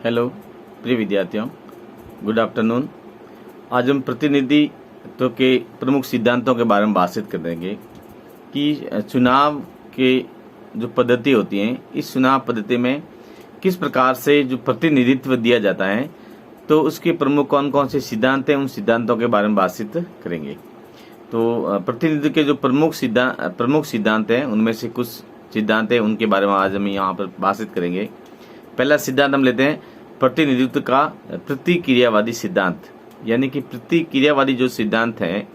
Hello प्रिय विद्यार्थियों, good afternoon. आज हम प्रतिनिधित्व के प्रमुख सिद्धांतों के बारे में बातचीत करेंगे कि चुनाव के जो पद्धति होती है, इस चुनाव पद्धति में किस प्रकार से जो प्रतिनिधित्व दिया जाता है, तो उसके प्रमुख कौन कौन से सिद्धांत हैं, उन सिद्धांतों के बारे में बातचीत करेंगे। तो प्रतिनिधित्व के जो प्रमुख सिद्धांत हैं, उनमें से कुछ सिद्धांत हैं, उनके बारे में आज हम यहाँ पर बातचीत करेंगे। पहला सिद्धांत हम लेते हैं प्रतिनिधित्व का प्रतिक्रियावादी सिद्धांत, यानी कि प्रतिक्रियावादी जो सिद्धांत है,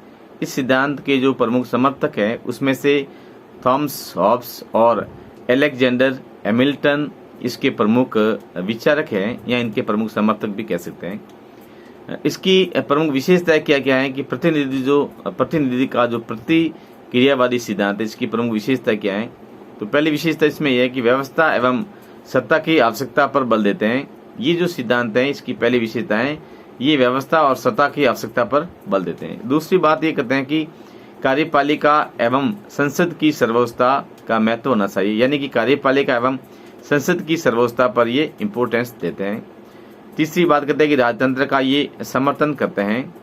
इस सिद्धांत के जो प्रमुख समर्थक हैं उसमें से थॉमस हॉब्स और अलेक्जेंडर हैमिल्टन इसके प्रमुख विचारक हैं, या इनके प्रमुख समर्थक भी कह सकते हैं। इसकी प्रमुख विशेषताएं क्या क्या है कि प्रतिनिधि का जो प्रतिक्रियावादी सिद्धांत है, इसकी प्रमुख विशेषता क्या है। तो पहली विशेषता इसमें यह है कि व्यवस्था एवं सत्ता की आवश्यकता पर बल देते हैं। ये जो सिद्धांत है, इसकी पहली विशेषता है, ये व्यवस्था और सत्ता की आवश्यकता पर बल देते हैं। दूसरी बात ये कहते हैं कि कार्यपालिका एवं संसद की सर्वोच्चता का महत्व होना चाहिए, यानी कि कार्यपालिका एवं संसद की सर्वोच्चता पर ये इम्पोर्टेंस देते हैं। तीसरी बात कहते हैं कि राजतंत्र का ये समर्थन करते हैं।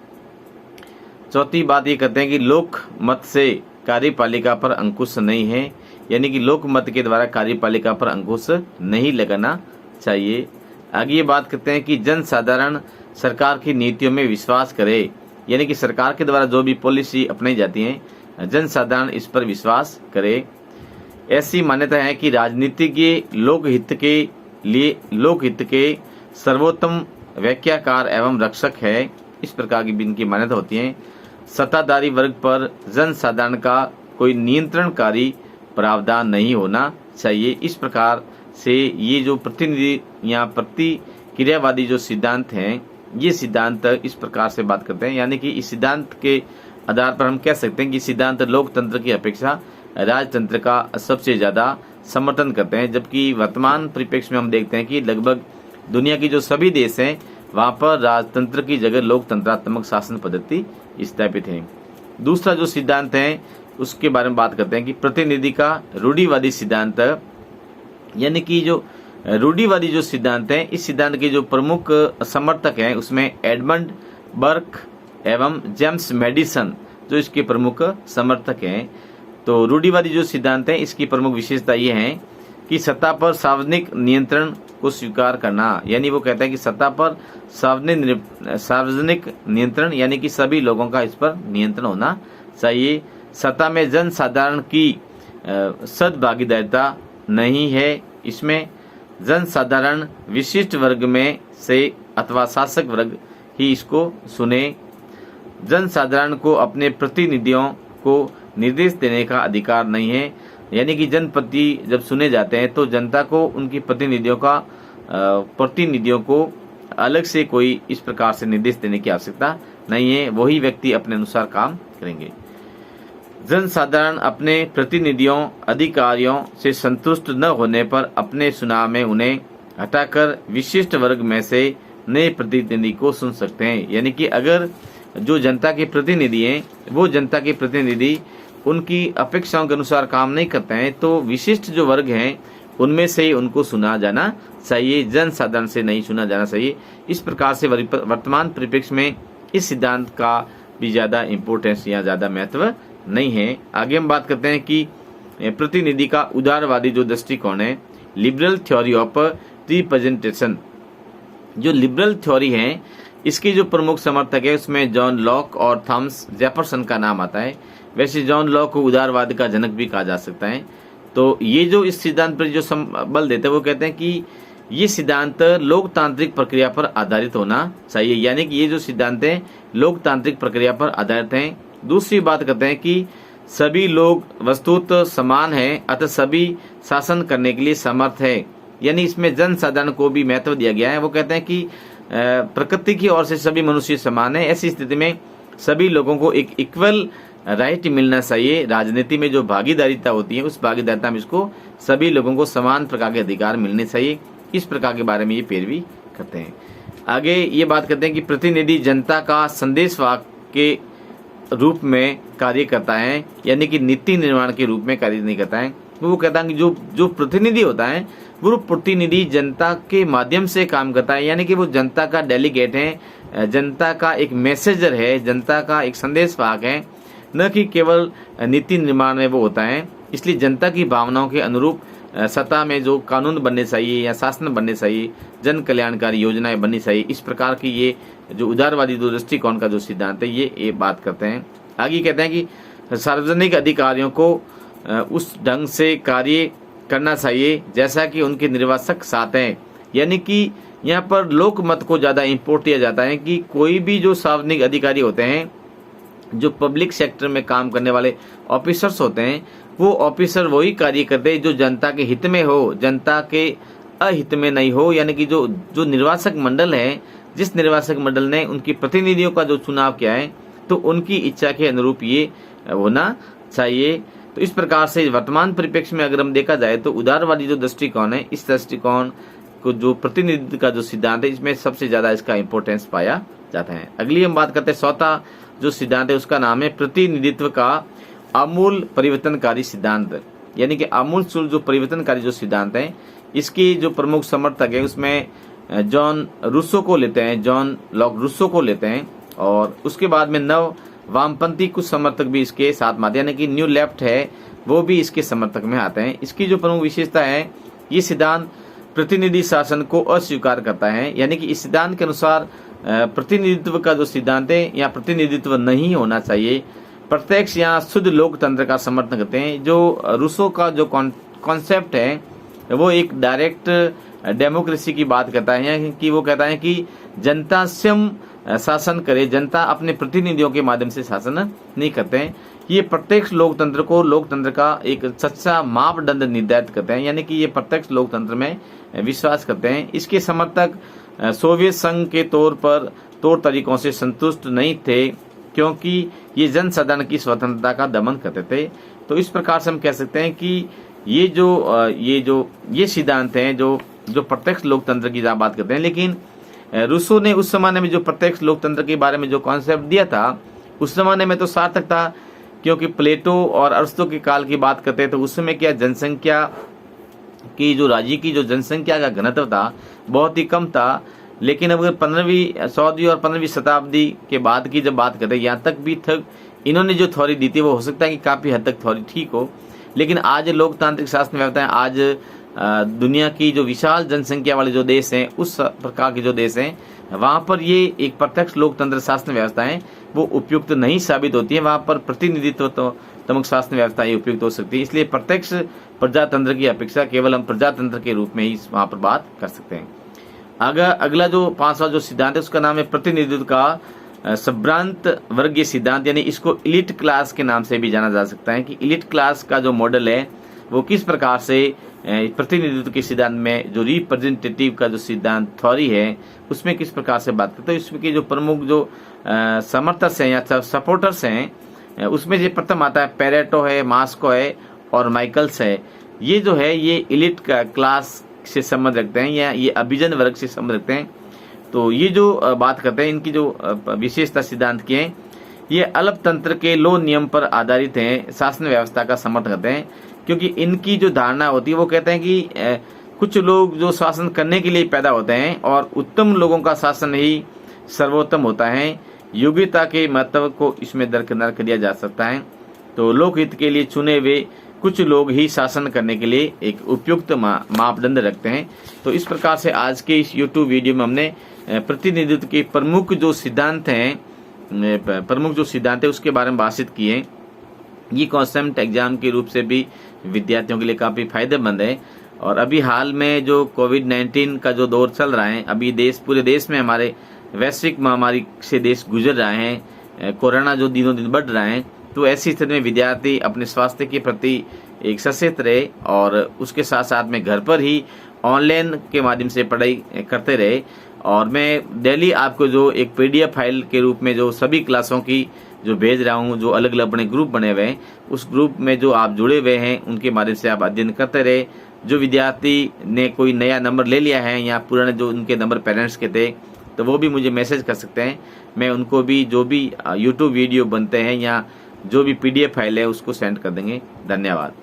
चौथी बात ये कहते हैं कि लोक मत से कार्यपालिका पर अंकुश नहीं है, यानी कि लोक मत के द्वारा कार्यपालिका पर अंकुश नहीं लगाना चाहिए। आगे ये बात करते हैं कि जन साधारण सरकार की नीतियों में विश्वास करे, यानी कि सरकार के द्वारा जो भी पॉलिसी अपनाई जाती है, जन साधारण इस पर विश्वास करे। ऐसी मान्यता है कि राजनीतिज्ञ लोकहित के सर्वोत्तम व्याख्याकार एवं रक्षक है, इस प्रकार की भी इनकी मान्यता होती है। सत्ताधारी वर्ग पर जन साधारण का कोई नियंत्रणकारी प्रावधान नहीं होना चाहिए। इस प्रकार से ये जो प्रतिनिधि या प्रतिक्रियावादी जो सिद्धांत हैं, ये सिद्धांत इस प्रकार से बात करते हैं, यानी कि इस सिद्धांत के आधार पर हम कह सकते हैं कि सिद्धांत लोकतंत्र की अपेक्षा राजतंत्र का सबसे ज्यादा समर्थन करते हैं। जबकि वर्तमान परिप्रेक्ष्य में हम देखते हैं कि लगभग दुनिया की जो सभी देश हैं, वहां पर राजतंत्र की जगह लोकतंत्रात्मक शासन पद्धति स्थापित है। दूसरा जो सिद्धांत है उसके बारे में बात करते हैं कि प्रतिनिधि का रूढ़िवादी सिद्धांत, यानी कि जो रूढ़िवादी जो सिद्धांत है, इस सिद्धांत के जो प्रमुख समर्थक हैं उसमें एडमंड बर्क एवं जेम्स मेडिसन जो इसके प्रमुख समर्थक हैं। तो रूढ़िवादी जो सिद्धांत है, इसकी प्रमुख विशेषता ये है कि सत्ता पर सार्वजनिक नियंत्रण को स्वीकार करना, यानी वो कहता है कि सत्ता पर सार्वजनिक नियंत्रण, यानी कि सभी लोगों का इस पर नियंत्रण होना चाहिए। सत्ता में जन साधारण की सद्भागीदारिता नहीं है, इसमें जन साधारण विशिष्ट वर्ग में से अथवा शासक वर्ग ही इसको सुने। जन साधारण को अपने प्रतिनिधियों को निर्देश देने का अधिकार नहीं है, यानी कि जनप्रति जब सुने जाते हैं तो जनता को उनकी प्रतिनिधियों को अलग से कोई इस प्रकार से निर्देश देने की आवश्यकता नहीं है, वही व्यक्ति अपने अनुसार काम करेंगे। जन साधारण अपने प्रतिनिधियों अधिकारियों से संतुष्ट न होने पर अपने चुनाव में उन्हें हटाकर विशिष्ट वर्ग में से नए प्रतिनिधि को चुन सकते हैं, यानी कि अगर जो जनता के प्रतिनिधि हैं, वो जनता के प्रतिनिधि उनकी अपेक्षाओं के अनुसार काम नहीं करते हैं, तो विशिष्ट जो वर्ग हैं उनमें से ही उनको चुना जाना चाहिए, जन साधारण से नहीं चुना जाना चाहिए। इस प्रकार से वर्तमान परिप्रेक्ष्य में इस सिद्धांत का भी ज्यादा इम्पोर्टेंस या ज्यादा महत्व नहीं है। आगे हम बात करते हैं कि प्रतिनिधि का उदारवादी जो दृष्टिकोण है, लिबरल थ्योरी ऑफ रिप्रेजेंटेशन, जो लिबरल थ्योरी है, इसके जो प्रमुख समर्थक है उसमें जॉन लॉक और थॉमस जेफरसन का नाम आता है। वैसे जॉन लॉक को उदारवाद का जनक भी कहा जा सकता है। तो ये जो इस सिद्धांत पर जो बल देते हैं, वो कहते हैं कि ये सिद्धांत लोकतांत्रिक प्रक्रिया पर आधारित होना चाहिए, यानी कि ये जो सिद्धांत है लोकतांत्रिक प्रक्रिया पर आधारित हैं। दूसरी बात कहते हैं कि सभी लोग वस्तुतः समान हैं, अतः सभी शासन करने के लिए समर्थ है, यानी इसमें जन साधारण को भी महत्व दिया गया है। वो कहते हैं कि प्रकृति की ओर से सभी मनुष्य समान है, ऐसी स्थिति में सभी लोगों को एक इक्वल राइट मिलना चाहिए। राजनीति में जो भागीदारिता होती है, उस भागीदारिता में इसको सभी लोगों को समान प्रकार के अधिकार मिलने चाहिए, इस प्रकार के बारे में ये पैरवी करते हैं। आगे ये बात करते हैं कि प्रतिनिधि जनता का संदेशवाहक के रूप में कार्य करता है, यानी कि नीति निर्माण के रूप में कार्य नहीं करता है। तो वो कहता है कि जो प्रतिनिधि होता है वो प्रतिनिधि जनता के माध्यम से काम करता है, यानी कि वो जनता का डेलीगेट है, जनता का एक मैसेजर है, जनता का एक संदेश वाहक है, न कि केवल नीति निर्माण में वो होता है। इसलिए जनता की भावनाओं के अनुरूप सत्ता में जो कानून बनने चाहिए या शासन बनने चाहिए, जन कल्याणकारी योजनाएं बननी चाहिए, इस प्रकार की ये जो उदारवादी दृष्टिकोण का जो सिद्धांत है ये बात करते हैं। आगे कहते हैं कि सार्वजनिक अधिकारियों को उस ढंग से कार्य करना चाहिए जैसा कि उनके निर्वाचक साथ हैं, यानी कि यहाँ पर लोक मत को ज़्यादा इम्पोर्ट दिया जाता है कि कोई भी जो सार्वजनिक अधिकारी होते हैं, जो पब्लिक सेक्टर में काम करने वाले ऑफिसर्स होते हैं, वो ऑफिसर वही कार्य करते हैं जो जनता के हित में हो, जनता के अहित में नहीं हो। यानी कि जो निर्वाचक मंडल है, जिस निर्वाचक मंडल ने उनकी प्रतिनिधियों का जो चुनाव किया है, तो उनकी इच्छा के अनुरूप ये होना चाहिए। तो इस प्रकार से वर्तमान परिप्रेक्ष्य में अगर हम देखा जाए तो उदारवादी जो दृष्टिकोण है, इस दृष्टिकोण को जो प्रतिनिधित्व का जो सिद्धांत है, इसमें सबसे ज्यादा इसका इंपॉर्टेंस पाया जाता है। अगली हम बात करते हैं चौथा जो सिद्धांत है, उसका नाम है प्रतिनिधित्व का आमूल परिवर्तनकारी सिद्धांत। यानी कि आमूल जो परिवर्तनकारी जो सिद्धांत है, इसकी जो प्रमुख समर्थक है उसमें जॉन रूसो को लेते हैं, जॉन लॉक रूसो को लेते हैं, और उसके बाद में नव वामपंथी कुछ समर्थक भी इसके साथ में आते हैं, यानी कि न्यू लेफ्ट है वो भी इसके समर्थक में आते हैं। इसकी जो प्रमुख विशेषता है, ये सिद्धांत प्रतिनिधि शासन को अस्वीकार करता है। यानी कि इस सिद्धांत के अनुसार प्रतिनिधित्व का जो सिद्धांत है, या प्रतिनिधित्व नहीं होना चाहिए, प्रत्यक्ष या शुद्ध लोकतंत्र का समर्थन करते हैं। जो रूसो का जो कॉन्सेप्ट है वो एक डायरेक्ट डेमोक्रेसी की बात करता है, कि वो कहता है कि जनता स्वयं शासन करे, जनता अपने प्रतिनिधियों के माध्यम से शासन नहीं करते हैं। ये प्रत्यक्ष लोकतंत्र को लोकतंत्र का एक सच्चा मापदंड निर्धारित करते हैं, यानी कि ये प्रत्यक्ष लोकतंत्र में विश्वास करते हैं। इसके समर्थक सोवियत संघ के तौर तरीकों से संतुष्ट नहीं थे, क्योंकि ये जनसाधारण की स्वतंत्रता का दमन करते थे। तो इस प्रकार से हम कह सकते हैं कि ये सिद्धांत हैं जो प्रत्यक्ष लोकतंत्र की बात करते हैं। लेकिन रूसो ने उस जमाने में जो प्रत्यक्ष लोकतंत्र के बारे में जो कॉन्सेप्ट दिया था, उस जमाने में तो सार्थक था, क्योंकि प्लेटो और अरस्तु के काल की बात करते हैं तो उस समय क्या जनसंख्या की जो राज्य की जो जनसंख्या का घनत्व था बहुत ही कम था। लेकिन अगर 14वीं और 15वीं शताब्दी के बाद की जब बात करें, यहाँ तक इन्होंने जो थ्योरी दी थी वो हो सकता है कि काफी हद तक थ्योरी ठीक हो, लेकिन आज लोकतांत्रिक शासन व्यवस्था है, आज दुनिया की जो विशाल जनसंख्या वाले जो देश हैं, उस प्रकार के जो देश हैं, वहां पर ये एक प्रत्यक्ष लोकतंत्र शासन व्यवस्था है वो उपयुक्त नहीं साबित होती है। वहां पर प्रतिनिधित्वत्मक शासन व्यवस्था ये उपयुक्त हो सकती है। इसलिए प्रत्यक्ष प्रजातंत्र की अपेक्षा केवल हम प्रजातंत्र के रूप में ही वहां पर बात कर सकते हैं। अगला जो 5वां जो सिद्धांत है उसका नाम है प्रतिनिधित्व का संभ्रांत वर्गीय सिद्धांत, यानी इसको इलिट क्लास के नाम से भी जाना जा सकता है, कि इलिट क्लास का जो मॉडल है वो किस प्रकार से प्रतिनिधित्व के सिद्धांत में जो रिप्रेजेंटेटिव का जो सिद्धांत थ्योरी है उसमें किस प्रकार से बात करते हैं। इसमें की जो प्रमुख जो समर्थक हैं या सपोर्टर्स हैं, उसमें जो प्रथम आता है पेरेटो है, मास्को है और माइकल्स है। ये जो है ये इलिट क्लास से संबंध रखते हैं या ये अभिजन वर्ग से संबंध रखते हैं। तो ये जो बात करते हैं, इनकी जो विशेषता सिद्धांत की है, ये अल्प तंत्र के लो नियम पर आधारित हैं, शासन व्यवस्था का समर्थन करते हैं। क्योंकि इनकी जो धारणा होती है वो कहते हैं कि कुछ लोग जो शासन करने के लिए पैदा होते हैं और उत्तम लोगों का शासन ही सर्वोत्तम होता है। योग्यता के महत्व को इसमें दरकिनार कर दिया जा सकता है। तो लोकहित के लिए चुने हुए कुछ लोग ही शासन करने के लिए एक उपयुक्त मापदंड रखते हैं। तो इस प्रकार से आज के इस YouTube वीडियो में हमने प्रतिनिधित्व के प्रमुख जो सिद्धांत है उसके बारे में बातचीत की है। ये कॉन्सेप्ट एग्जाम के रूप से भी विद्यार्थियों के लिए काफी फायदेमंद है। और अभी हाल में जो कोविड-19 का जो दौर चल रहा है, अभी पूरे देश में हमारे वैश्विक महामारी से देश गुजर रहे हैं, कोरोना जो दिनों दिन बढ़ रहा है, तो ऐसी स्थिति में विद्यार्थी अपने स्वास्थ्य के प्रति एक सचेत रहे और उसके साथ साथ में घर पर ही ऑनलाइन के माध्यम से पढ़ाई करते रहे। और मैं डेली आपको जो एक PDF फाइल के रूप में जो सभी क्लासों की जो भेज रहा हूँ, जो अलग अलग अपने ग्रुप बने हुए हैं, उस ग्रुप में जो आप जुड़े हुए हैं उनके माध्यम से आप अध्ययन करते रहे। जो विद्यार्थी ने कोई नया नंबर ले लिया है या पुराने जो उनके नंबर पेरेंट्स के थे, तो वो भी मुझे मैसेज कर सकते हैं। मैं उनको भी जो भी YouTube वीडियो बनते हैं या जो भी PDF फाइल है उसको सेंड कर देंगे। धन्यवाद।